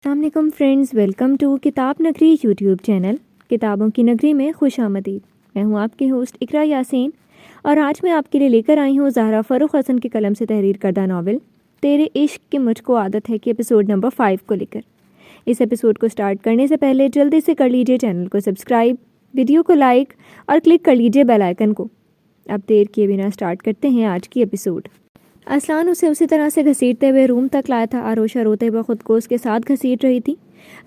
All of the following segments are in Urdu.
السلام علیکم فرینڈز، ویلکم ٹو کتاب نگری یوٹیوب چینل کتابوں کی نگری میں خوش آمدید۔ میں ہوں آپ کی ہوسٹ اقرا یاسین، اور آج میں آپ کے لیے لے کر آئی ہوں زہرا فروخ حسن کے قلم سے تحریر کردہ ناول تیرے عشق کی مجھ کو عادت ہے کہ ایپیسوڈ نمبر 5 کو لے کر۔ اس ایپیسوڈ کو سٹارٹ کرنے سے پہلے جلدی سے کر لیجئے چینل کو سبسکرائب، ویڈیو کو لائک اور کلک کر لیجئے بیل آئیکن کو۔ اب دیر کیے بنا سٹارٹ کرتے ہیں آج کی ایپیسوڈ۔ اسلان اسے اسی طرح سے گھسیٹتے ہوئے روم تک لایا تھا۔ آروشہ روتے ہوئے خود کو اس کے ساتھ گھسیٹ رہی تھی۔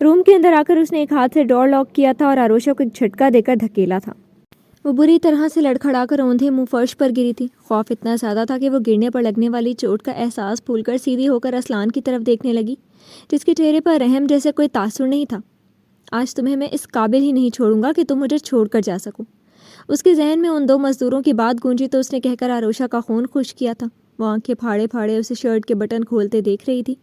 روم کے اندر آ کر اس نے ایک ہاتھ سے ڈور لاک کیا تھا اور آروشہ کو ایک جھٹکا دے کر دھکیلا تھا۔ وہ بری طرح سے لڑکھڑا کر اوندھے منہ فرش پر گری تھی۔ خوف اتنا زیادہ تھا کہ وہ گرنے پر لگنے والی چوٹ کا احساس بھول کر سیدھی ہو کر اسلان کی طرف دیکھنے لگی، جس کے چہرے پر رحم جیسے کوئی تاثر نہیں تھا۔ آج تمہیں میں اس قابل ہی نہیں چھوڑوں گا کہ تم مجھے چھوڑ کر جا سکو۔ اس کے ذہن میں ان دو مزدوروں کی بات گونجی تو اس نے کہہ کر آروشہ کا خون خشک کیا تھا۔ وہ آنکھیں پھاڑے پھاڑے اسے شرٹ کے بٹن کھولتے دیکھ رہی تھی۔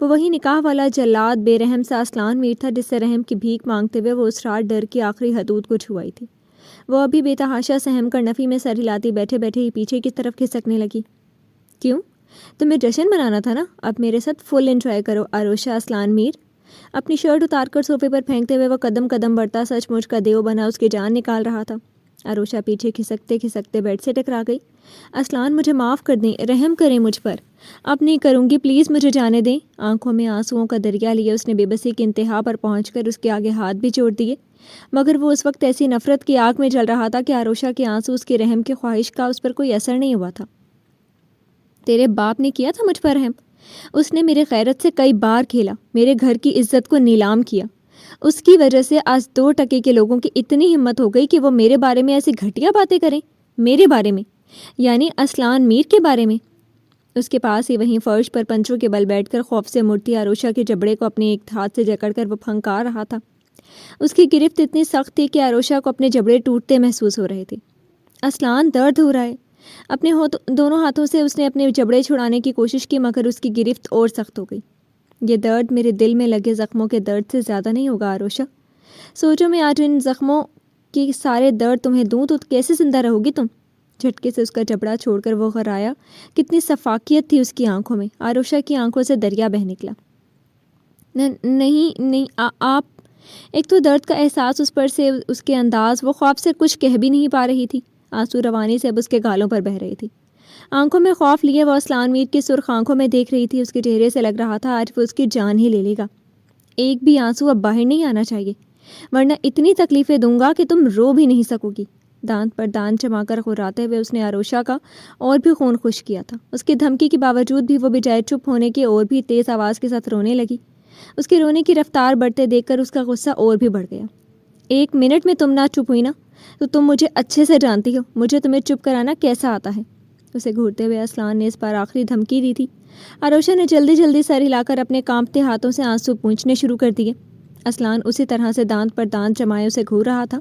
وہ وہی نکاح والا جلاد بے رحم سا اسلان میر تھا جس سے رحم کی بھیک مانگتے ہوئے وہ اس رات ڈر کی آخری حدود کو چھوائی تھی۔ وہ ابھی بے تحاشا سہم کر نفی میں سر ہلاتی بیٹھے بیٹھے ہی پیچھے کی طرف کھسکنے لگی۔ کیوں؟ تمہیں جشن منانا تھا نا؟ اب میرے ساتھ فل انجوائے کرو آروشہ اسلان میر۔ اپنی شرٹ اتار کر صوفے پر پھینکتے ہوئے وہ قدم قدم بڑھتا سچ مچ کا دیو بنا اس کی جان نکال رہا تھا۔ آروشہ پیچھے کھسکتے کھسکتے بیڈ سے ٹکرا گئی۔ اسلان مجھے معاف کر دیں، رحم کریں مجھ پر۔ اب نہیں کروں گی، پلیز مجھے جانے دیں۔ آنکھوں میں آنسوؤں کا دریا لیے اس نے بے بسی کی انتہا پر پہنچ کر اس کے آگے ہاتھ بھی جوڑ دیے، مگر وہ اس وقت ایسی نفرت کی آگ میں جل رہا تھا کہ آروشہ کے آنسو اس کی رحم کی خواہش کا اس پر کوئی اثر نہیں ہوا تھا۔ تیرے باپ نے کیا تھا مجھ پر رحم؟ اس نے میرے غیرت سے کئی بار کھیلا، میرے گھر کی عزت کو نیلام کیا۔ اس کی وجہ سے آج 2 ٹکے کے لوگوں کی اتنی ہمت ہو گئی کہ وہ میرے بارے میں ایسی گھٹیا باتیں کریں۔ میرے بارے میں یعنی اسلان میر کے بارے میں۔ اس کے پاس ہی وہیں فرش پر پنچوں کے بل بیٹھ کر خوف سے مڑتی آروشہ کے جبڑے کو اپنے ایک ہاتھ سے جکڑ کر وہ پھنکار رہا تھا۔ اس کی گرفت اتنی سخت تھی کہ آروشہ کو اپنے جبڑے ٹوٹتے محسوس ہو رہے تھے۔ اسلان درد ہو رہا ہے۔ اپنے دونوں ہاتھوں سے اس نے اپنے جبڑے چھڑانے کی کوشش کی، مگر اس کی گرفت اور سخت ہو گئی۔ یہ درد میرے دل میں لگے زخموں کے درد سے زیادہ نہیں ہوگا آروشہ۔ سوچو میں آج ان زخموں کی سارے درد تمہیں دوں تو کیسے زندہ رہو گی تم؟ جھٹکے سے اس کا جبڑا چھوڑ کر وہ غرایا۔ کتنی شفافیت تھی اس کی آنکھوں میں۔ آروشہ کی آنکھوں سے دریا بہہ نکلا۔ نہیں آپ۔ ایک تو درد کا احساس اس پر سے اس کے انداز، وہ خوف سے کچھ کہہ بھی نہیں پا رہی تھی۔ آنسو روانی سے اب اس کے گالوں پر بہہ رہی تھی۔ آنکھوں میں خوف لیے وہ اسلان میر کی سرخ آنکھوں میں دیکھ رہی تھی۔ اس کے چہرے سے لگ رہا تھا آج وہ اس کی جان ہی لے لے گا۔ ایک بھی آنسو اب باہر نہیں آنا چاہیے، ورنہ اتنی تکلیفیں دوں گا کہ تم رو بھی نہیں سکو گی۔ دانت پر دانت جما کر غراتے ہوئے اس نے آروشہ کا اور بھی خون خشک کیا تھا۔ اس کی دھمکی کے باوجود بھی وہ بجائے چپ ہونے کے اور بھی تیز آواز کے ساتھ رونے لگی۔ اس کے رونے کی رفتار بڑھتے دیکھ کر اس کا غصہ اور بھی بڑھ گیا۔ 1 منٹ میں تم نہ چپ ہوئی نا تو تم مجھے اچھے سے جانتی ہو مجھے تمہیں چپ کرانا کیسا آتا ہے۔ اسے گھورتے ہوئے اسلان نے اس بار آخری دھمکی دی تھی۔ آروشہ نے جلدی جلدی سر ہلا کر اپنے کانپتے ہاتھوں سے آنسو پونچھنے شروع کر دیے۔ اسلان اسی طرح سے دانت پر دانت جمائے اسے گھور رہا تھا۔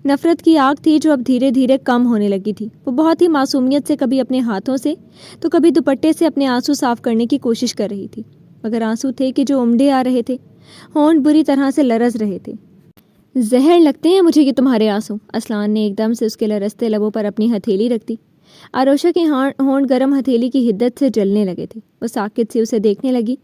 نفرت کی آگ تھی جو اب دھیرے دھیرے کم ہونے لگی تھی۔ وہ بہت ہی معصومیت سے کبھی اپنے ہاتھوں سے تو کبھی دوپٹے سے اپنے آنسو صاف کرنے کی کوشش کر رہی تھی، مگر آنسو تھے کہ جو امڈے آ رہے تھے، ہونٹ بری طرح سے لرز رہے تھے۔ زہر لگتے ہیں مجھے یہ تمہارے آنسو۔ اسلان نے ایک دم سے اس کے لرزتے لبوں پر اپنی ہتھیلی رکھ دی۔ آروشہ کے ہونٹ گرم ہتھیلی کی حدت سے جلنے لگے تھے۔ وہ ساکت سی اسے دیکھنے لگی۔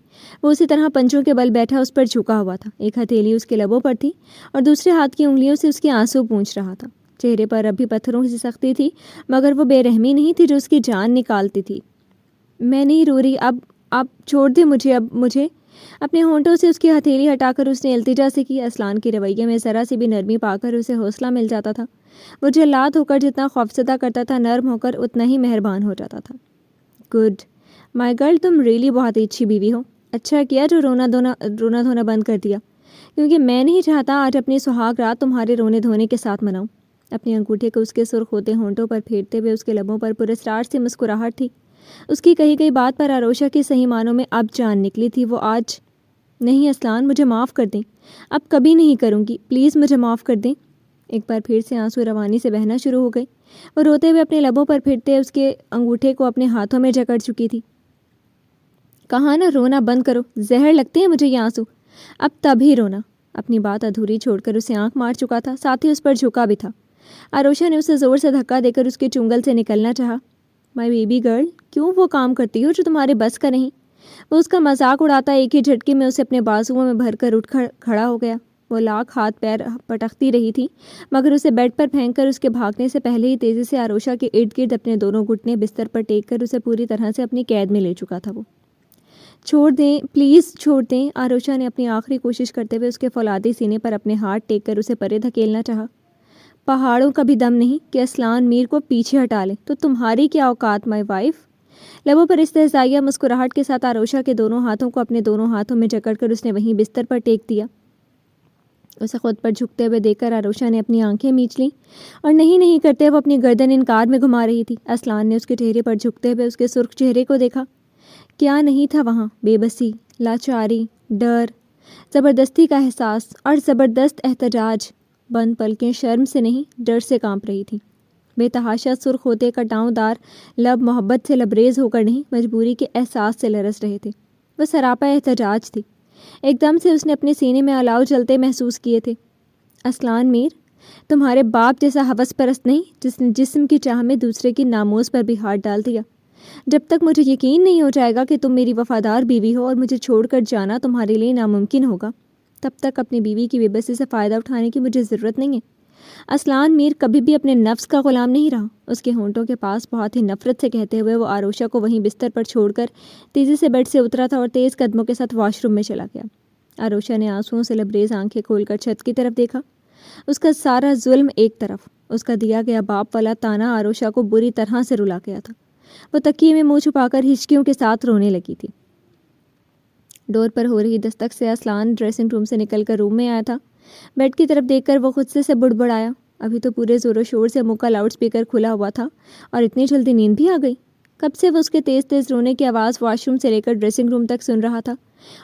وہ اسی طرح پنجوں کے بل بیٹھا اس پر جھکا ہوا تھا۔ ایک ہتھیلی اس کے لبوں پر تھی اور دوسرے ہاتھ کی انگلیوں سے اس کے آنسو پونچھ رہا تھا۔ چہرے پر اب بھی پتھروں کی سختی تھی، مگر وہ بے رحمی نہیں تھی جو اس کی جان نکالتی تھی۔ میں نہیں رو رہی، اب چھوڑ دے مجھے، اب مجھے۔ اپنے ہونٹوں سے اس کی ہتھیلی ہٹا کر اس نے التجا سے کی۔ اسلان کے رویے میں ذرا سی بھی نرمی پا کر اسے حوصلہ مل جاتا تھا۔ وہ جلاد ہو کر جتنا خوفزدہ کرتا تھا، نرم ہو کر اتنا ہی مہربان ہو جاتا تھا۔ گڈ مائی گرل، تم ریئلی بہت ہی اچھی بیوی ہو۔ اچھا کیا جو رونا دھونا بند کر دیا، کیونکہ میں نہیں چاہتا آج اپنی سہاگ رات تمہارے رونے دھونے کے ساتھ مناؤں۔ اپنے انگوٹھے کو اس کے سرخ ہوتے ہونٹوں پر پھیرتے ہوئے اس کے لبوں پر پراسرار سی مسکراہٹ تھی۔ اس کی کہی گئی بات پر آروشہ کے صحیح معنوں میں اب جان نکلی تھی۔ وہ آج نہیں اسلان، مجھے معاف کر دیں، اب کبھی نہیں کروں گی، پلیز مجھے معاف کر دیں۔ ایک بار پھر سے آنسو روانی سے بہنا شروع ہو گئے۔ وہ روتے ہوئے اپنے لبوں پر پھرتے اس کے انگوٹھے کو اپنے ہاتھوں میں جکڑ چکی تھی۔ کہا نا رونا بند کرو، زہر لگتے ہیں مجھے یہ آنسو، اب تبھی رونا۔ اپنی بات ادھوری چھوڑ کر اسے آنکھ مار چکا تھا، ساتھ ہی اس پر جھکا بھی تھا۔ آروشہ نے اسے زور سے دھکا دے کر اس کے چنگل سے نکلنا چاہا۔ مائی بیبی گرل، کیوں وہ کام کرتی ہو جو تمہارے بس کا نہیں؟ وہ اس کا مذاق اڑاتا ایک ہی جھٹکے میں اسے اپنے بازوؤں میں بھر کر اٹھ کھڑا ہو گیا۔ وہ لاکھ ہاتھ پیر پٹکتی رہی تھی مگر اسے بیڈ پر پھینک کر اس کے بھاگنے سے پہلے ہی تیزی سے آروشا کے ارد گرد اپنے دونوں گھٹنے بستر پر ٹیک کر اسے پوری طرح سے اپنی قید میں لے چکا تھا۔ وہ چھوڑ دیں، پلیز چھوڑ دیں، آروشا نے اپنی آخری کوشش کرتے ہوئے اس کے فولادی سینے پر اپنے ہاتھ ٹیک کر اسے پرے دھکیلنا چاہا۔ پہاڑوں کا بھی دم نہیں کہ اسلان میر کو پیچھے ہٹا لے تو تمہاری کیا اوقات مائی وائف۔ لبوں پر استہزائیہ مسکراہٹ کے ساتھ آروشا کے دونوں ہاتھوں کو اپنے دونوں ہاتھوں میں جکڑ کر اس نے وہیں بستر پر ٹیک دیا۔ اسے خود پر جھکتے ہوئے دیکھ کر آروشا نے اپنی آنکھیں میچ لیں اور نہیں کرتے وہ اپنی گردن انکار میں گھما رہی تھی۔ اسلان نے اس کے چہرے پر جھکتے ہوئے اس کے سرخ چہرے کو دیکھا۔ کیا نہیں تھا وہاں؟ بے بسی، لاچاری، ڈر، زبردستی کا احساس اور زبردست احتجاج۔ بند پلکیں شرم سے نہیں ڈر سے کانپ رہی تھیں۔ بے تحاشا سرخ ہوتے کٹاؤں دار لب محبت سے لبریز ہو کر نہیں مجبوری کے احساس سے لرز رہے تھے۔ وہ سراپا احتجاج تھی۔ ایک دم سے اس نے اپنے سینے میں الاؤ جلتے محسوس کیے تھے۔ اسلان میر، تمہارے باپ جیسا ہوس پرست نہیں جس نے جسم کی چاہ میں دوسرے کی ناموس پر بھی ہاتھ ڈال دیا۔ جب تک مجھے یقین نہیں ہو جائے گا کہ تم میری وفادار بیوی ہو اور مجھے چھوڑ کر جانا تمہارے لیے ناممکن ہوگا، تب تک اپنی بیوی کی بے بسی سے فائدہ اٹھانے کی مجھے ضرورت نہیں ہے۔ اسلان میر کبھی بھی اپنے نفس کا غلام نہیں رہا۔ اس کے ہونٹوں کے پاس بہت ہی نفرت سے کہتے ہوئے وہ آروشا کو وہیں بستر پر چھوڑ کر تیزی سے بیڈ سے اترا تھا اور تیز قدموں کے ساتھ واش روم میں چلا گیا۔ آروشا نے آنسوؤں سے لبریز آنکھیں کھول کر چھت کی طرف دیکھا۔ اس کا سارا ظلم ایک طرف، اس کا دیا گیا باپ والا تانا آروشا کو بری طرح سے رلا گیا تھا۔ وہ تکیے میں منہ چھپا کر ہچکیوں کے ساتھ رونے لگی تھی۔ ڈور پر ہو رہی دستک سے اسلان ڈریسنگ روم سے نکل کر روم میں آیا تھا۔ بیڈ کی طرف دیکھ کر وہ خود سے بڑبڑایا۔ ابھی تو پورے زور و شور سے منہ کا لاؤڈ اسپیکر کھلا ہوا تھا اور اتنی جلدی نیند بھی آ گئی۔ کب سے وہ اس کے تیز تیز رونے کی آواز واش روم سے لے کر ڈریسنگ روم تک سن رہا تھا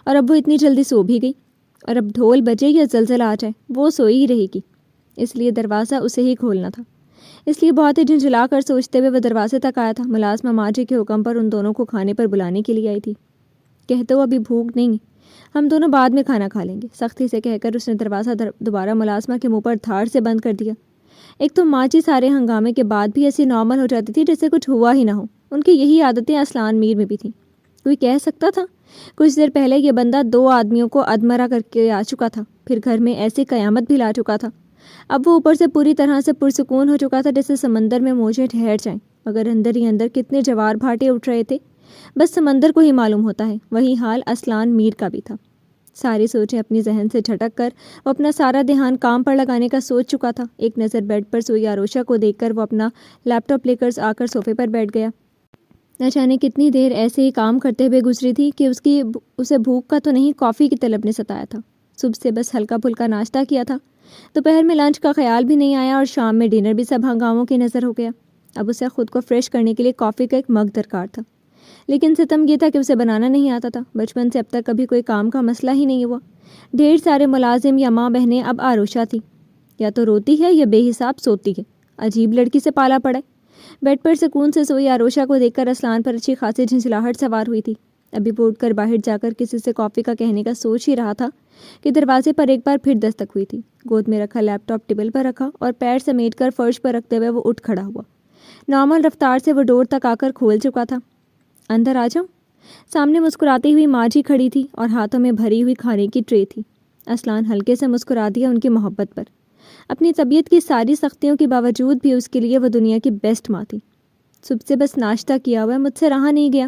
اور اب وہ اتنی جلدی سو بھی گئی۔ اور اب ڈھول بجے یا زلزلہ آ جائے وہ سوئی ہی رہے گی، اس لیے دروازہ اسے ہی کھولنا تھا۔ اس لیے بہت ہی جھنجھلا کر سوچتے ہوئے وہ دروازے تک آیا تھا۔ ملازمہ ماجی کے حکم پر ان دونوں کو کھانے پر بلانے کے لیے آئی تھی۔ کہتے ہو ابھی بھوک نہیں، ہم دونوں بعد میں کھانا کھا لیں گے، سختی سے کہہ کر اس نے دروازہ دوبارہ ملازمہ کے منہ پر دھاڑ سے بند کر دیا۔ ایک تو ماجی سارے ہنگامے کے بعد بھی ایسی نارمل ہو جاتی تھی جیسے کچھ ہوا ہی نہ ہو۔ ان کی یہی عادتیں اسلان میر میں بھی تھیں۔ کوئی کہہ سکتا تھا کچھ دیر پہلے یہ بندہ 2 آدمیوں کو ادمرہ کر کے آ چکا تھا، پھر گھر میں ایسی قیامت بھی لا چکا تھا۔ اب وہ اوپر سے پوری طرح سے پرسکون ہو چکا تھا جیسے سمندر میں موجیں ٹھہر جائیں، مگر اندر ہی اندر کتنے جوار بھاٹے اٹھ رہے تھے بس سمندر کو ہی معلوم ہوتا ہے۔ وہی حال اسلان میر کا بھی تھا۔ ساری سوچیں اپنی ذہن سے جھٹک کر وہ اپنا سارا دھیان کام پر لگانے کا سوچ چکا تھا۔ ایک نظر بیڈ پر سوئی آروشا کو دیکھ کر وہ اپنا لیپ ٹاپ لے کر آ کر صوفے پر بیٹھ گیا۔ نہ جانے کتنی دیر ایسے ہی کام کرتے ہوئے گزری تھی کہ اسے بھوک کا تو نہیں کافی کی طلب نے ستایا تھا۔ صبح سے بس ہلکا پھلکا ناشتہ کیا تھا، دوپہر میں لنچ کا خیال بھی نہیں آیا اور شام میں ڈنر بھی سب ہنگاموں کی نظر ہو گیا۔ اب اسے خود کو فریش کرنے کے لیے کافی کا ایک مگ درکار تھا، لیکن ستم یہ تھا کہ اسے بنانا نہیں آتا تھا۔ بچپن سے اب تک کبھی کوئی کام کا مسئلہ ہی نہیں ہوا۔ ڈھیر سارے ملازم یا ماں بہنیں، اب آروشا تھی، یا تو روتی ہے یا بے حساب سوتی ہے۔ عجیب لڑکی سے پالا پڑا۔ بیڈ پر سکون سے سوئی آروشا کو دیکھ کر اسلان پر اچھی خاصی جھنجھلاہٹ سوار ہوئی تھی۔ ابھی وہ اٹھ کر باہر جا کر کسی سے کافی کا کہنے کا سوچ ہی رہا تھا کہ دروازے پر ایک بار پھر دستک ہوئی تھی۔ گود میں رکھا لیپ ٹاپ ٹیبل پر رکھا اور پیر سمیٹ کر فرش پر رکھتے ہوئے وہ اٹھ کھڑا ہوا۔ نارمل رفتار سے وہ ڈور تک آ کر کھول چکا تھا۔ اندر آ جاؤ۔ سامنے مسکراتی ہوئی ماجی کھڑی تھی اور ہاتھوں میں بھری ہوئی کھانے کی ٹرے تھی۔ اسلان ہلکے سے مسکرا دیا ان کی محبت پر۔ اپنی طبیعت کی ساری سختیوں کے باوجود بھی اس کے لیے وہ دنیا کی بیسٹ ماں تھی۔ صبح سے بس ناشتہ کیا ہوا ہے، مجھ سے رہا نہیں گیا۔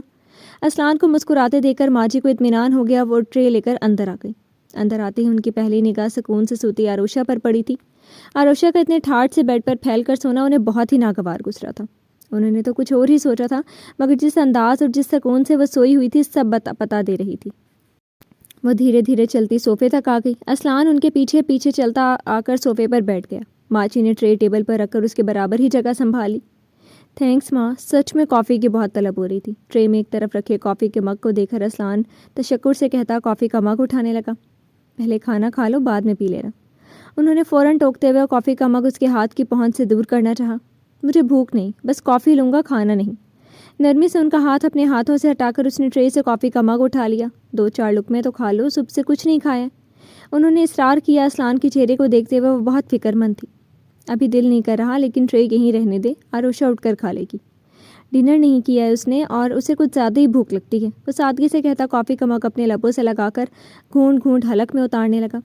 اسلان کو مسکراتے دیکھ کر ماجی کو اطمینان ہو گیا۔ وہ ٹرے لے کر اندر آ گئی۔ اندر آتے ہی ان کی پہلی نگاہ سکون سے سوتی آروشا پر پڑی تھی۔ آروشا کا اتنے ٹھاٹھ سے بیڈ پر پھیل کر سونا انہیں بہت ہی ناگوار گزرا تھا۔ انہوں نے تو کچھ اور ہی سوچا تھا، مگر جس انداز اور جس سکون سے وہ سوئی ہوئی تھی سب پتا دے رہی تھی۔ وہ دھیرے دھیرے چلتی صوفے تک آ گئی۔ اسلان ان کے پیچھے پیچھے چلتا آ کر صوفے پر بیٹھ گیا۔ ماجی نے ٹرے ٹیبل پر رکھ کر اس کے برابر ہی جگہ سنبھالی۔ تھینکس ماں، سچ میں کافی کی بہت طلب ہو رہی تھی۔ ٹرے میں ایک طرف رکھے کافی کے مگ کو دیکھ کر اسلان تشکر سے کہتا کافی کا مگ اٹھانے لگا۔ پہلے کھانا کھا لو، بعد میں پی لینا۔ انہوں نے فوراً ٹوکتے ہوئے کافی کا مگ اس کے ہاتھ کی پہنچ سے دور کرنا چاہا۔ مجھے بھوک نہیں، بس کافی لوں گا، کھانا نہیں۔ نرمی سے ان کا ہاتھ اپنے ہاتھوں سے ہٹا کر اس نے ٹرے سے کافی کا مگ اٹھا لیا۔ 2-4 لقمے تو کھا لو، صبح سے کچھ نہیں کھایا۔ انہوں نے اصرار کیا۔ اسلان کے چہرے کو دیکھتے ہوئے وہ بہت فکر مند تھی۔ ابھی دل نہیں کر رہا، لیکن ٹرے یہیں رہنے دے، آروشا اٹھ کر کھا لے گی۔ ڈنر نہیں کیا ہے اس نے اور اسے کچھ زیادہ ہی بھوک لگتی ہے۔ وہ سادگی سے کہتا کافی کا مگ اپنے لبوں سے لگا کر گھونٹ گھونٹ حلق میں اتارنے لگا۔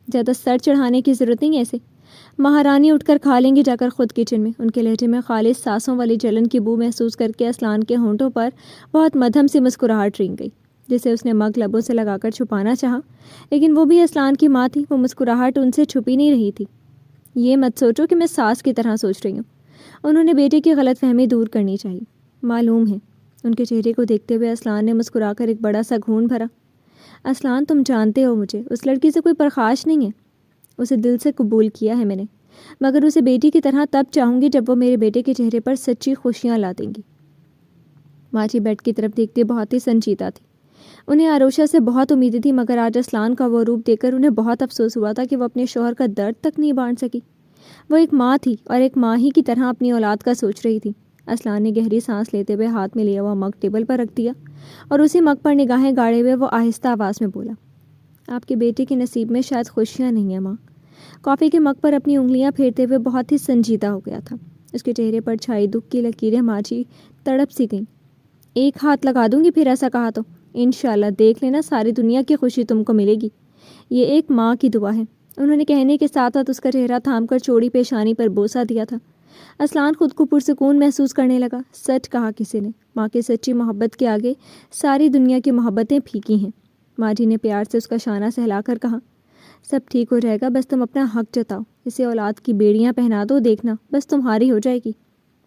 زیادہ سر چڑھانے کی ضرورت نہیں ہے ایسے، مہارانی اٹھ کر کھا لیں گی جا کر خود کچن میں۔ ان کے لہجے میں خالص سانسوں والی جلن کی بو محسوس کر کے اسلان کے ہونٹوں پر بہت مدھم سی مسکراہٹ رنگ گئی، جسے اس نے مگ لبوں سے لگا کر چھپانا چاہا، لیکن وہ بھی اسلان کی ماں تھی، وہ مسکراہٹ ان سے چھپی نہیں رہی تھی۔ یہ مت سوچو کہ میں ساس کی طرح سوچ رہی ہوں، انہوں نے بیٹے کی غلط فہمی دور کرنی چاہیے، معلوم ہے۔ ان کے چہرے کو دیکھتے ہوئے اسلان نے مسکرا کر ایک بڑا سا گھون بھرا۔ اسلان تم جانتے ہو مجھے اس لڑکی سے کوئی پرخاش نہیں ہے، اسے دل سے قبول کیا ہے میں نے، مگر اسے بیٹی کی طرح تب چاہوں گی جب وہ میرے بیٹے کے چہرے پر سچی خوشیاں لا دیں گی۔ ماجی بیڈ کی طرف دیکھتے بہت ہی سنجیدہ تھی۔ انہیں آروشا سے بہت امیدیں تھی، مگر آج اسلان کا وہ روپ دیکھ کر انہیں بہت افسوس ہوا تھا کہ وہ اپنے شوہر کا درد تک نہیں بانٹ سکی۔ وہ ایک ماں تھی اور ایک ماں ہی کی طرح اپنی اولاد کا سوچ رہی تھی۔ اسلان نے گہری سانس لیتے ہوئے ہاتھ میں لیا ہوا مگ ٹیبل پر رکھ دیا اور اسی مگ پر نگاہیں گاڑے ہوئے وہ آہستہ آواز میں بولا، آپ کے بیٹے کے نصیب میں شاید خوشیاں نہیں ہیں ماں۔ کافی کے مگ پر اپنی انگلیاں پھیرتے ہوئے بہت ہی سنجیدہ ہو گیا تھا۔ اس کے چہرے پر چھائی دکھ کی لکیریں ماجی تڑپ سی گئیں۔ ایک ہاتھ لگا دوں گی پھر ایسا کہا تو، انشاءاللہ دیکھ لینا ساری دنیا کی خوشی تم کو ملے گی، یہ ایک ماں کی دعا ہے۔ انہوں نے کہنے کے ساتھ ساتھ اس کا چہرہ تھام کر چوڑی پیشانی پر بوسہ دیا تھا۔ اسلان خود کو پرسکون محسوس کرنے لگا۔ سچ کہا کسی نے، ماں کی سچی محبت کے آگے ساری دنیا کی محبتیں پھیکی ہیں۔ ماجی نے پیار سے اس کا شانہ سہلا کر کہا، سب ٹھیک ہو جائے گا، بس تم اپنا حق جتاؤ، اسے اولاد کی بیڑیاں پہنا دو، دیکھنا بس تمہاری ہو جائے گی۔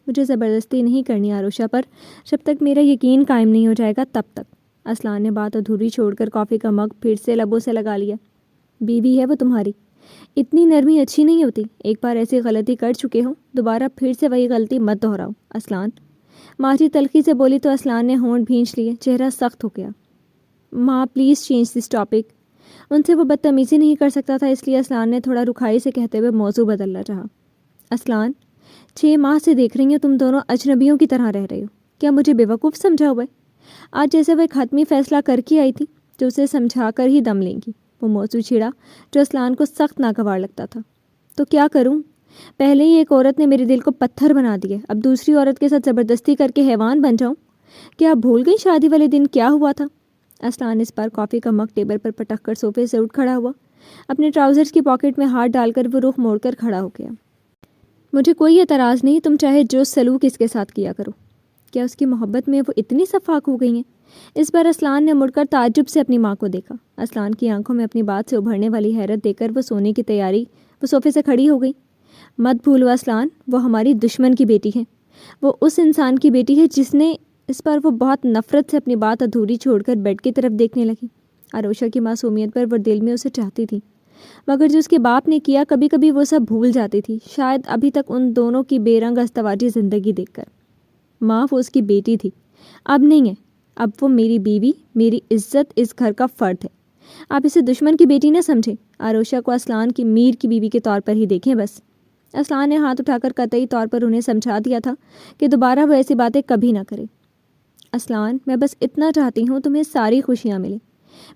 مجھے زبردستی نہیں کرنی آروشا پر، جب تک میرا یقین قائم نہیں ہو جائے گا تب تک۔ اسلان نے بات ادھوری چھوڑ کر کافی کا مگ پھر سے لبوں سے لگا لیا۔ بیوی ہے وہ تمہاری، اتنی نرمی اچھی نہیں ہوتی، ایک بار ایسی غلطی کر چکے ہو، دوبارہ پھر سے وہی غلطی مت دہراؤ اسلان۔ ماجی تلخی سے بولی تو اسلان نے ہونٹ بھینچ لیے، چہرہ سخت ہو گیا۔ ماں پلیز چینج دس ٹاپک۔ ان سے وہ بدتمیزی نہیں کر سکتا تھا، اس لیے اسلان نے تھوڑا رکھائی سے کہتے ہوئے موضوع بدلنا چاہا۔ اسلان، 6 ماہ سے دیکھ رہی ہوں تم دونوں اجنبیوں کی طرح رہ رہے ہو، کیا مجھے بیوقوف سمجھا ہوا ہے؟ آج جیسے وہ ایک حتمی فیصلہ کر کے آئی تھی جو اسے سمجھا کر ہی دم لیں گی۔ وہ موضوع چھیڑا جو اسلان کو سخت ناگوار لگتا تھا۔ تو کیا کروں؟ پہلے ہی ایک عورت نے میرے دل کو پتھر بنا دیا، اب دوسری عورت کے ساتھ زبردستی کر کے حیوان بن جاؤں؟ کیا بھول گئی شادی والے دن کیا ہوا تھا؟ اسلان اس بار کافی کا مگ ٹیبل پر پٹک کر صوفے سے اٹھ کھڑا ہوا، اپنے ٹراؤزرز کی پاکٹ میں ہاتھ ڈال کر وہ رخ موڑ کر کھڑا ہو گیا۔ مجھے کوئی اعتراض نہیں، تم چاہے جو سلوک اس کے ساتھ کیا کرو۔ کیا اس کی محبت میں وہ اتنی شفاق ہو گئی ہیں؟ اس بار اسلان نے مڑ کر تعجب سے اپنی ماں کو دیکھا۔ اسلان کی آنکھوں میں اپنی بات سے ابھرنے والی حیرت دیکھ کر وہ سونے کی تیاری وہ صوفے سے کھڑی ہو گئی۔ مت بھولو اسلان، وہ ہماری دشمن کی بیٹی ہے، وہ اس انسان کی بیٹی ہے جس نے… اس پر وہ بہت نفرت سے اپنی بات ادھوری چھوڑ کر بیڈ کی طرف دیکھنے لگی۔ آروشا کی معصومیت پر وہ دل میں اسے چاہتی تھی، مگر جو اس کے باپ نے کیا کبھی کبھی وہ سب بھول جاتی تھی، شاید ابھی تک ان دونوں کی بے رنگ ازدواجی زندگی دیکھ کر۔ ماں وہ اس کی بیٹی تھی، اب نہیں ہے، اب وہ میری بیوی، میری عزت، اس گھر کا فرد ہے۔ آپ اسے دشمن کی بیٹی نہ سمجھیں، آروشا کو اسلان کی میر کی بیوی کے طور پر ہی دیکھیں بس۔ اسلان نے ہاتھ اٹھا کر قطعی طور پر انہیں سمجھا دیا تھا کہ دوبارہ وہ ایسی باتیں کبھی نہ کرے۔ اسلان، میں بس اتنا چاہتی ہوں تمہیں ساری خوشیاں ملیں،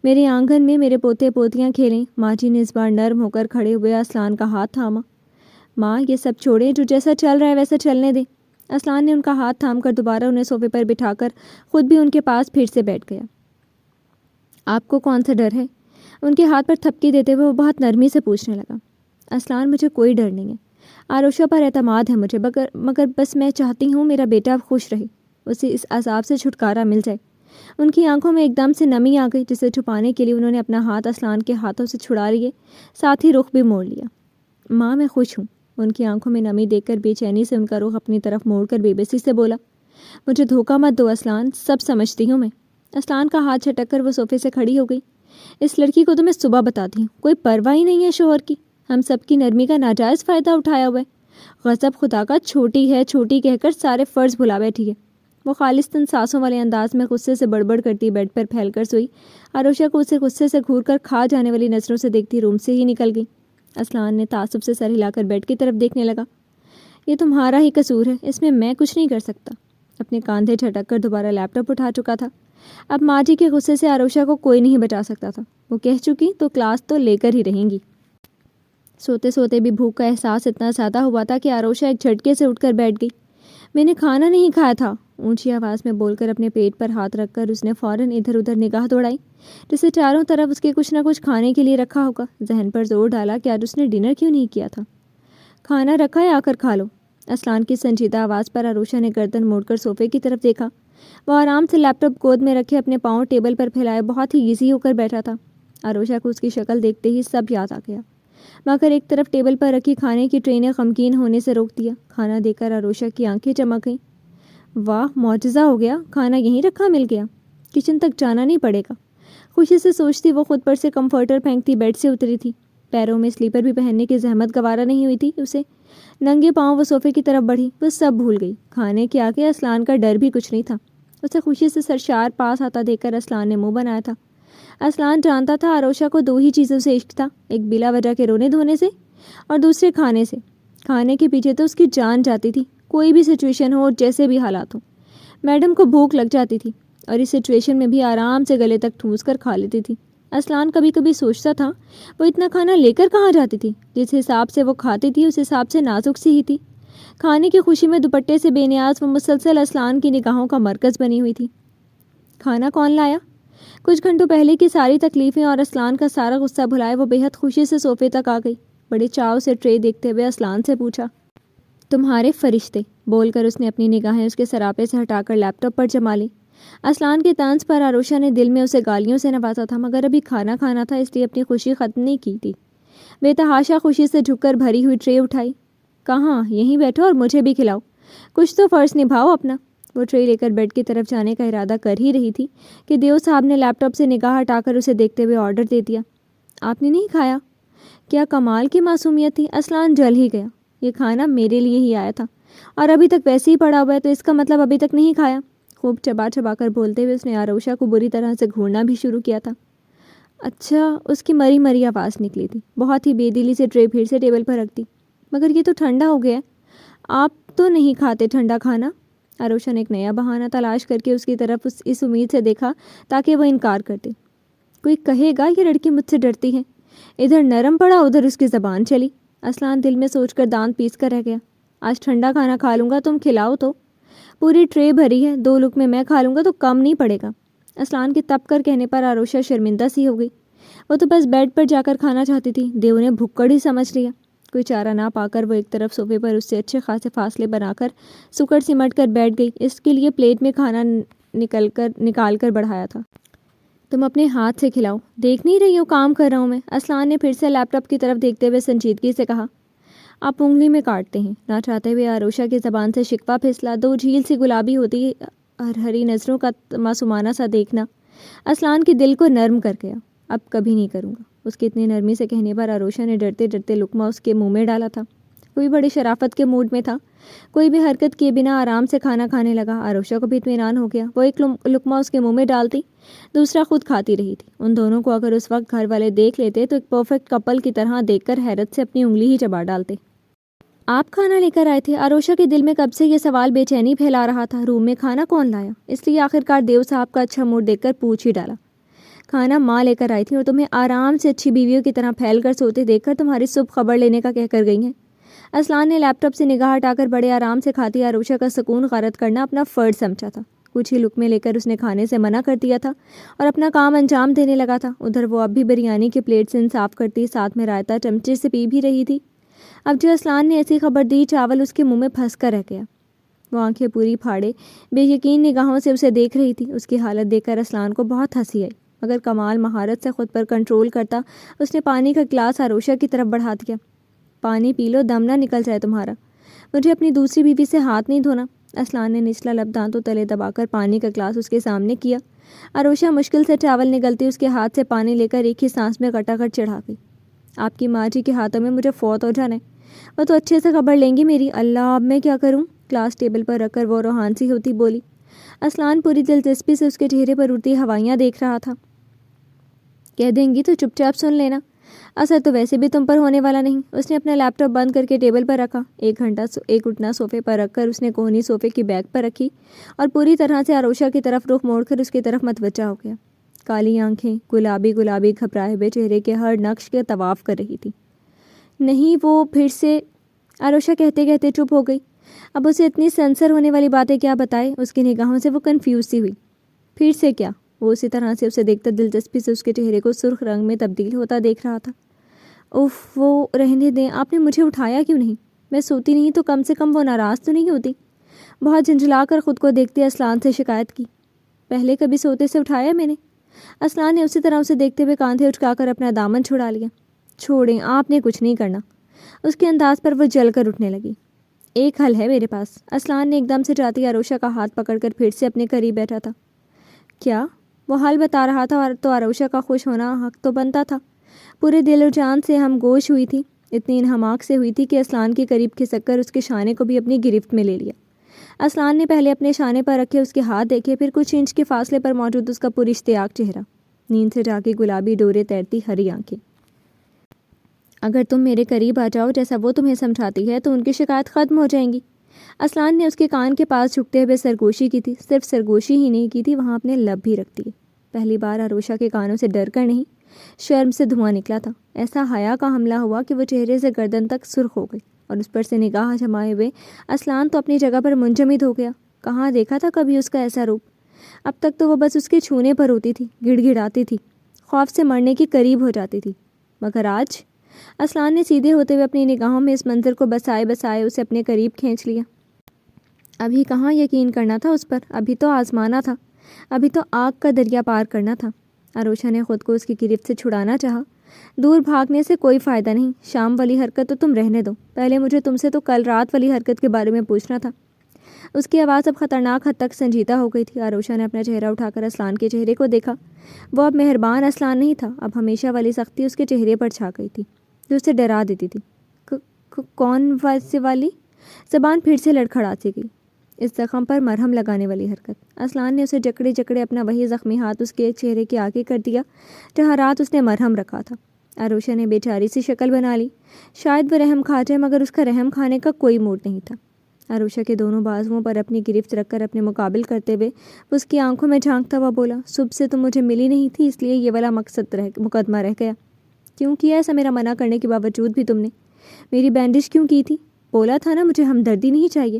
میرے آنگن میں میرے پوتے پوتیاں کھیلیں۔ ماجی نے اس بار نرم ہو کر کھڑے ہوئے اسلان کا ہاتھ تھاما۔ ماں، یہ سب چھوڑیں، جو جیسا چل رہا ہے ویسا چلنے دیں۔ اسلان نے ان کا ہاتھ تھام کر دوبارہ انہیں صوفے پر بٹھا کر خود بھی ان کے پاس پھر سے بیٹھ گیا۔ آپ کو کون سا ڈر ہے؟ ان کے ہاتھ پر تھپکی دیتے ہوئے وہ بہت نرمی سے پوچھنے لگا۔ اسلان، مجھے کوئی ڈر نہیں ہے، آروشا پر اعتماد ہے مجھے، مگر بس میں چاہتی ہوں میرا بیٹا خوش رہے، اسے اس عذاب سے چھٹکارا مل جائے۔ ان کی آنکھوں میں ایک دم سے نمی آ گئی، جسے چھپانے کے لیے انہوں نے اپنا ہاتھ اسلان کے ہاتھوں سے چھڑا لیے، ساتھ ہی رخ بھی موڑ لیا۔ ماں، میں خوش ہوں۔ ان کی آنکھوں میں نمی دیکھ کر بے چینی سے ان کا رخ اپنی طرف موڑ کر بے بسی سے بولا، مجھے دھوکہ مت دو اسلان، سب سمجھتی ہوں میں۔ اسلان کا ہاتھ جھٹک کر وہ صوفے سے کھڑی ہو گئی۔ اس لڑکی کو تو میں صبح بتاتی ہوں، کوئی پرواہ ہی نہیں ہے شوہر کی، ہم سب کی نرمی کا ناجائز فائدہ اٹھایا ہوا ہے۔ غضب خدا کا، چھوٹی ہے چھوٹی کہہ کر سارے فرض بھلا بیٹھی ہے۔ وہ خالصتاً سانسوں والے انداز میں غصے سے بڑبڑ کرتی بیڈ پر پھیل کر سوئی۔ آروشا کو اسے غصے سے گھور کر کھا جانے والی نظروں سے دیکھتی روم سے ہی نکل گئی۔ اسلان نے تعصب سے سر ہلا کر بیڈ کی طرف دیکھنے لگا۔ یہ تمہارا ہی قصور ہے، اس میں کچھ نہیں کر سکتا۔ اپنے کاندھے جھٹک کر دوبارہ لیپ ٹاپ اٹھا چکا تھا۔ اب ماں جی کے غصے سے آروشا کو کوئی نہیں بچا سکتا تھا، وہ کہہ چکی تو کلاس تو لے کر ہی رہیں گی۔ سوتے سوتے بھی بھوک کا احساس اتنا زیادہ ہوا تھا کہ آروشا ایک جھٹکے سے اٹھ کر بیٹھ گئی۔ میں نے کھانا نہیں کھایا تھا، اونچی آواز میں بول کر اپنے پیٹ پر ہاتھ رکھ کر اس نے فوراً ادھر ادھر نگاہ دوڑائی، جسے چاروں طرف اس کے کچھ نہ کچھ کھانے کے لیے رکھا ہوگا۔ ذہن پر زور ڈالا کہ آج اس نے ڈنر کیوں نہیں کیا تھا۔ کھانا رکھا ہے، آ کر کھا لو۔ اسلان کی سنجیدہ آواز پر آروشا نے گردن موڑ کر صوفے کی طرف دیکھا۔ وہ آرام سے لیپ ٹاپ گود میں رکھے اپنے پاؤں ٹیبل پر پھیلائے بہت ہی ایزی ہو کر بیٹھا تھا۔ آروشا کو اس کی شکل دیکھتے ہی سب یاد آ گیا۔ مگر ایک طرف ٹیبل پر رکھی کھانے کی ٹرے نے غمگین ہونے سے روک دیا۔ کھانا دے کر آروشا کی آنکھیں چمک گئیں۔ واہ، معجزہ ہو گیا، کھانا یہیں رکھا مل گیا، کچن تک جانا نہیں پڑے گا۔ خوشی سے سوچتی وہ خود پر سے کمفرٹر پھینکتی بیڈ سے اتری تھی۔ پیروں میں سلیپر بھی پہننے کی زحمت گوارا نہیں ہوئی تھی اسے۔ ننگے پاؤں وہ صوفے کی طرف بڑھی، وہ سب بھول گئی۔ کھانے کے آگے اسلان کا ڈر بھی کچھ نہیں تھا۔ اسے خوشی سے سرشار پاس آتا دیکھ کر اسلان نے منہ بنایا تھا۔ اسلان جانتا تھا آروشا کو دو ہی چیزوں سے عشق تھا، ایک بلا وجہ کے رونے دھونے سے اور دوسرے کھانے سے۔ کھانے کے پیچھے تو اس کی جان جاتی تھی، کوئی بھی سچویشن ہو اور جیسے بھی حالات ہوں۔ میڈم کو بھوک لگ جاتی تھی اور اس سچویشن میں بھی آرام سے گلے تک ٹھونس کر کھا لیتی تھی۔ اسلان کبھی کبھی سوچتا تھا وہ اتنا کھانا لے کر کہاں جاتی تھی؟ جس حساب سے وہ کھاتی تھی اس حساب سے نازک سی ہی تھی۔ کھانے کی خوشی میں دوپٹے سے بے نیاز وہ مسلسل اسلان کی نگاہوں کا مرکز بنی ہوئی تھی۔ کھانا کون لایا؟ کچھ گھنٹوں پہلے کی ساری تکلیفیں اور اسلان کا سارا غصہ بھلائے وہ بے حد خوشی سے صوفے تک آ گئی۔ بڑے چاؤ سے ٹرے دیکھتے ہوئے اسلان سے پوچھا، تمہارے فرشتے، بول کر اس نے اپنی نگاہیں اس کے سراپے سے ہٹا کر لیپ ٹاپ پر جما لی۔ اسلان کے طنز پر آروشا نے دل میں اسے گالیوں سے نوازا تھا، مگر ابھی کھانا کھانا تھا، اس لیے اپنی خوشی ختم نہیں کی تھی۔ بے تحاشا خوشی سے جھک کر بھری ہوئی ٹرے اٹھائی۔ کہاں، یہیں بیٹھو اور مجھے بھی کھلاؤ، کچھ تو فرض نبھاؤ اپنا۔ وہ ٹرے لے کر بیڈ کی طرف جانے کا ارادہ کر ہی رہی تھی کہ دیو صاحب نے لیپ ٹاپ سے نگاہ ہٹا کر اسے دیکھتے ہوئے آرڈر دے دیا، آپ نے نہیں کھایا؟ کیا کمال کی معصومیت تھی! اسلان جل ہی گیا۔ یہ کھانا میرے لیے ہی آیا تھا اور ابھی تک ویسے ہی پڑا ہوا ہے، تو اس کا مطلب ابھی تک نہیں کھایا؟ خوب چبا چبا کر بولتے ہوئے اس نے آروشا کو بری طرح سے گھورنا بھی شروع کیا تھا۔ اچھا، اس کی مری مری آواز نکلی تھی۔ بہت ہی بے دلی سے ٹرے پھر سے ٹیبل پر رکھ دی۔ مگر یہ تو ٹھنڈا ہو گیا ہے، آپ تو نہیں کھاتے ٹھنڈا کھانا؟ آروشا نے ایک نیا بہانہ تلاش کر کے اس کی طرف اس امید سے دیکھا تاکہ وہ انکار کر دے۔ کوئی کہے گا یہ لڑکی مجھ سے ڈرتی ہے؟ ادھر نرم پڑا ادھر اس کی زبان چلی۔ اسلان دل میں سوچ کر دانت پیس کر رہ گیا۔ آج ٹھنڈا کھانا کھا لوں گا، تم کھلاؤ تو۔ پوری ٹرے بھری ہے، 2 لقمے میں کھا لوں گا تو کم نہیں پڑے گا۔ اسلان کے تپ کر کہنے پر آروشا شرمندہ سی ہو گئی۔ وہ تو بس بیڈ پر جا کر کھانا چاہتی تھی، دیو نے بھکڑ ہی سمجھ لیا۔ کوئی چارہ نہ پا کر وہ ایک طرف صوفے پر اس سے اچھے خاصے فاصلے بنا کر سکڑ سمٹ کر بیٹھ گئی۔ اس کے لیے پلیٹ میں کھانا نکال کر بڑھایا تھا۔ تم اپنے ہاتھ سے کھلاؤ، دیکھ نہیں رہی ہو کام کر رہا ہوں میں؟ اسلان نے پھر سے لیپ ٹاپ کی طرف دیکھتے ہوئے سنجیدگی سے کہا۔ آپ انگلی میں کاٹتے ہیں، نہ چاہتے ہوئے آروشا کی زبان سے شکوہ پھسلا۔ 2 جھیل سی گلابی ہوتی ہری نظروں کا معصومانہ سا دیکھنا اسلان کے دل کو نرم کر گیا۔ اب کبھی نہیں کروں گا، اس کے اتنی نرمی سے کہنے پر آروشا نے ڈرتے ڈرتے لقمہ اس کے منہ میں ڈالا تھا۔ کوئی بڑی شرافت کے موڈ میں تھا، کوئی بھی حرکت کیے بنا آرام سے کھانا کھانے لگا۔ آروشا کو بھی اطمینان ہو گیا۔ وہ ایک لقمہ اس کے منہ میں ڈالتی، دوسرا خود کھاتی رہی تھی۔ ان دونوں کو اگر اس وقت گھر والے دیکھ لیتے تو ایک پرفیکٹ کپل کی طرح دیکھ کر حیرت سے اپنی انگلی ہی چبا ڈالتے۔ آپ کھانا لے کر آئے تھے؟ آروشا کے دل میں کب سے یہ سوال بے چینی پھیلا رہا تھا۔ روم میں کھانا کون لایا؟ اس لیے آخرکار دیو صاحب کا اچھا موڈ دیکھ کر پوچھ ہی ڈالا۔ کھانا ماں لے کر آئی تھی اور تمہیں آرام سے اچھی بیویوں کی طرح پھیل کر سوتے دیکھ کر تمہاری صبح خبر لینے کا کہہ کر گئی ہیں۔ اسلان نے لیپ ٹاپ سے نگاہ ہٹا کر بڑے آرام سے کھاتی آروشا کا سکون غارت کرنا اپنا فرض سمجھا تھا۔ کچھ ہی لقمے لے کر اس نے کھانے سے منع کر دیا تھا اور اپنا کام انجام دینے لگا تھا۔ ادھر وہ اب بھی بریانی کی پلیٹ سے انصاف کرتی، ساتھ میں رائتا چمچے سے پی بھی رہی تھی۔ اب جو اسلان نے ایسی خبر دی، چاول اس کے منہ میں پھنس کر رہ گیا۔ وہ آنکھیں پوری پھاڑے بے یقین نگاہوں سے اسے دیکھ رہی تھی۔ اس کی حالت دیکھ کر اسلان کو بہت ہنسی آئی، مگر کمال مہارت سے خود پر کنٹرول کرتا اس نے پانی کا گلاس آروشا کی طرف بڑھا دیا۔ پانی پی لو، دم نہ نکل جائے تمہارا۔ مجھے اپنی دوسری بیوی سے ہاتھ نہیں دھونا۔ اسلان نے نچلا لب دانتوں تلے دبا کر پانی کا گلاس اس کے سامنے کیا۔ آروشا مشکل سے چاول نگلتی اس کے ہاتھ سے پانی لے کر ایک ہی سانس میں کٹاکٹ چڑھا گئی۔ آپ کی ماں جی کے ہاتھوں میں مجھے فوت ہو جانا ہے، وہ تو اچھے سے خبر لیں گی میری۔ اللہ، اب میں کیا کروں؟ گلاس ٹیبل پر رکھ کر وہ روحان سی ہوتی بولی۔ اسلان پوری دلچسپی سے اس کے چہرے پر اڑتی ہوائیاں دیکھ رہا تھا۔ کہہ دیں گی تو چپ چاپ سن لینا، اثر تو ویسے بھی تم پر ہونے والا نہیں۔ اس نے اپنا لیپ ٹاپ بند کر کے ٹیبل پر رکھا۔ ایک گھٹنا صوفے پر رکھ کر اس نے کوہنی صوفے کی بیک پر رکھی اور پوری طرح سے آروشا کی طرف رخ موڑ کر اس کی طرف متوجہ ہو گیا۔ کالی آنکھیں گلابی گھبرائے ہوئے چہرے کے ہر نقش کے طواف کر رہی تھی۔ نہیں، وہ پھر سے، آروشا کہتے کہتے چپ ہو گئی۔ اب اسے اتنی سینسر ہونے والی باتیں کیا بتائے، اس کی نگاہوں سے وہ کنفیوز سی ہوئی۔ پھر سے کیا؟ وہ اسی طرح سے اسے دیکھتا دلچسپی سے اس کے چہرے کو سرخ رنگ میں تبدیل ہوتا دیکھ رہا تھا۔ اوف، وہ رہنے دیں، آپ نے مجھے اٹھایا کیوں نہیں؟ میں سوتی نہیں تو کم سے کم وہ ناراض تو نہیں ہوتی؟ بہت جھنجھلا کر خود کو دیکھتے اسلان سے شکایت کی۔ پہلے کبھی سوتے سے اٹھایا میں نے؟ اسلان نے اسی طرح اسے دیکھتے ہوئے کاندھے اٹھا کر اپنا دامن چھڑا لیا۔ چھوڑیں، آپ نے کچھ نہیں کرنا۔ اس کے انداز پر وہ جل کر اٹھنے لگی۔ ایک حل ہے میرے پاس۔ اسلان نے ایک دم سے جاتی آروشا کا ہاتھ پکڑ کر پھر سے اپنے قریب بیٹھا تھا۔ کیا؟ وہ حل بتا رہا تھا اور تو آروشا کا خوش ہونا حق تو بنتا تھا۔ پورے دل و جان سے ہم گوش ہوئی تھی، اتنی انہماک سے ہوئی تھی کہ اسلان کے قریب کھسک کر اس کے شانے کو بھی اپنی گرفت میں لے لیا۔ اسلان نے پہلے اپنے شانے پر رکھے اس کے ہاتھ دیکھے، پھر کچھ انچ کے فاصلے پر موجود اس کا پراشتیاق چہرہ، نیند سے جاگی گلابی ڈورے تیرتی ہری آنکھیں۔ اگر تم میرے قریب آ جاؤ جیسا وہ تمہیں سمجھاتی ہے تو ان کی شکایت ختم ہو جائیں گی۔ اسلان نے اس کے کان کے پاس جھکتے ہوئے سرگوشی کی تھی، صرف سرگوشی ہی نہیں کی تھی، وہاں اپنے لب بھی رکھ دیے۔ پہلی بار آروشا کے کانوں سے ڈر کر نہیں، شرم سے دھواں نکلا تھا۔ ایسا حیا کا حملہ ہوا کہ وہ چہرے سے گردن تک سرخ ہو گئی اور اس پر سے نگاہ جمائے ہوئے اسلان تو اپنی جگہ پر منجمد ہو گیا۔ کہاں دیکھا تھا کبھی اس کا ایسا روپ؟ اب تک تو وہ بس اس کے چھونے پر ہوتی تھی، گڑ گڑاتی تھی، خوف سے مرنے کے قریب ہو جاتی تھی، مگر آج؟ اسلان نے سیدھے ہوتے ہوئے اپنی نگاہوں میں اس منظر کو بسائے بسائے اسے اپنے قریب کھینچ لیا۔ ابھی کہاں یقین کرنا تھا اس پر، ابھی تو آزمانا تھا، ابھی تو آگ کا دریا پار کرنا تھا۔ آروشا نے خود کو اس کی گرفت سے چھڑانا چاہا۔ دور بھاگنے سے کوئی فائدہ نہیں، شام والی حرکت تو تم رہنے دو، پہلے مجھے تم سے تو کل رات والی حرکت کے بارے میں پوچھنا تھا۔ اس کی آواز اب خطرناک حد تک سنجیدہ ہو گئی تھی۔ آروشا نے اپنا چہرہ اٹھا کر اسلان کے چہرے کو دیکھا۔ وہ اب مہربان اسلان نہیں تھا، اب ہمیشہ والی سختی اس کے چہرے پر چھا گئی تھی جو اسے ڈرا دیتی تھی۔ کون ویسے والی؟ زبان پھر سے لڑکھڑاتی گئی۔ اس زخم پر مرہم لگانے والی حرکت۔ اسلان نے اسے جکڑے جکڑے اپنا وہی زخمی ہاتھ اس کے چہرے کے آگے کر دیا جہاں رات اس نے مرہم رکھا تھا۔ آروشا نے بیچاری سی شکل بنا لی، شاید وہ رحم کھا جائے، مگر اس کا رحم کھانے کا کوئی موڈ نہیں تھا۔ آروشا کے دونوں بازوؤں پر اپنی گرفت رکھ کر اپنے مقابل کرتے ہوئے وہ اس کی آنکھوں میں جھانکتا ہوا بولا، صبح سے تم مجھے ملی نہیں تھی، اس لیے یہ والا مقدمہ رہ گیا۔ کیوں کیا ایسا؟ میرا منع کرنے کے باوجود بھی تم نے میری بینڈیج کیوں کی تھی؟ بولا تھا نا مجھے ہمدردی نہیں چاہیے۔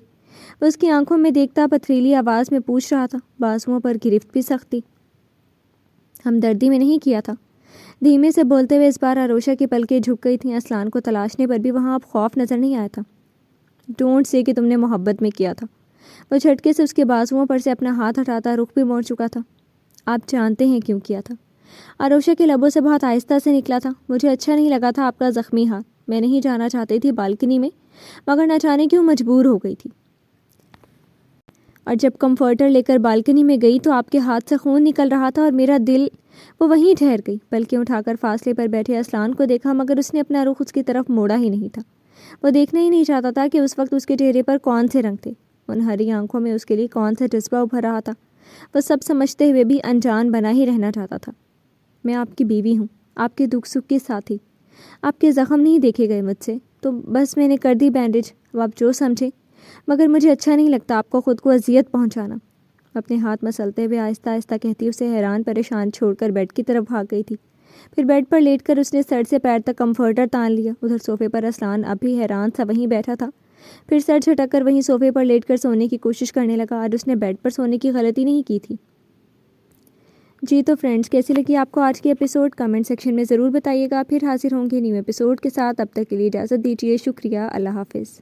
وہ اس کی آنکھوں میں دیکھتا پتھریلی آواز میں پوچھ رہا تھا، بازوؤں پر گرفت بھی سخت تھی۔ ہمدردی میں نہیں کیا تھا۔ دھیمے سے بولتے ہوئے اس بار آروشا کی پلکیں جھک گئی تھیں۔ اسلان کو تلاشنے پر بھی وہاں اب خوف نظر نہیں آیا تھا۔ ڈونٹ سے کہ تم نے محبت میں کیا تھا۔ وہ جھٹکے سے اس کے بازوؤں پر سے اپنا ہاتھ ہٹاتا رخ بھی موڑ چکا تھا۔ آپ جانتے ہیں کیوں کیا تھا؟ آروشا کے لبوں سے بہت آہستہ سے نکلا تھا۔ مجھے اچھا نہیں لگا تھا آپ کا زخمی ہاتھ، میں نہیں جانا چاہتی تھی بالکنی میں، مگر نہ جانے کیوں مجبور ہو گئی تھی۔ اور جب کمفرٹر لے کر بالکنی میں گئی تو آپ کے ہاتھ سے خون نکل رہا تھا اور میرا دل… وہ وہیں ٹھہر گئی، پلکیں اٹھا کر فاصلے پر بیٹھے اسلان کو دیکھا، مگر اس نے اپنا رخ اس کی طرف موڑا ہی نہیں تھا۔ وہ دیکھنا ہی نہیں چاہتا تھا کہ اس وقت اس کے چہرے پر کون سے رنگ تھے، ان ہری آنکھوں میں اس کے لیے کون سا جذبہ ابھر رہا تھا۔ وہ سب سمجھتے ہوئے بھی انجان بنا ہی رہنا چاہتا تھا۔ میں آپ کی بیوی ہوں، آپ کے دکھ سکھ کی ساتھی، آپ کے زخم نہیں دیکھے گئے مجھ سے، تو بس میں نے کر دی بینڈیج، اب آپ جو سمجھے، مگر مجھے اچھا نہیں لگتا آپ کو خود کو اذیت پہنچانا۔ اپنے ہاتھ مسلتے ہوئے آہستہ آہستہ کہتی اسے حیران پریشان چھوڑ کر بیڈ کی طرف بھاگ گئی تھی۔ پھر بیڈ پر لیٹ کر اس نے سر سے پیر تک کمفرٹر تان لیا۔ ادھر صوفے پر اسلان اب بھی حیران سا وہیں بیٹھا تھا، پھر سر جھٹک کر وہیں صوفے پر لیٹ کر سونے کی کوشش کرنے لگا۔ آج اس نے بیڈ پر سونے کی غلطی نہیں کی تھی۔ جی تو فرینڈز، کیسی لگی آپ کو آج کی ایپیسوڈ؟ کمنٹ سیکشن میں ضرور بتائیے گا۔ پھر حاضر ہوں گے نیو ایپیسوڈ کے ساتھ، اب تک کے لیے اجازت دیجیے، شکریہ، اللہ حافظ۔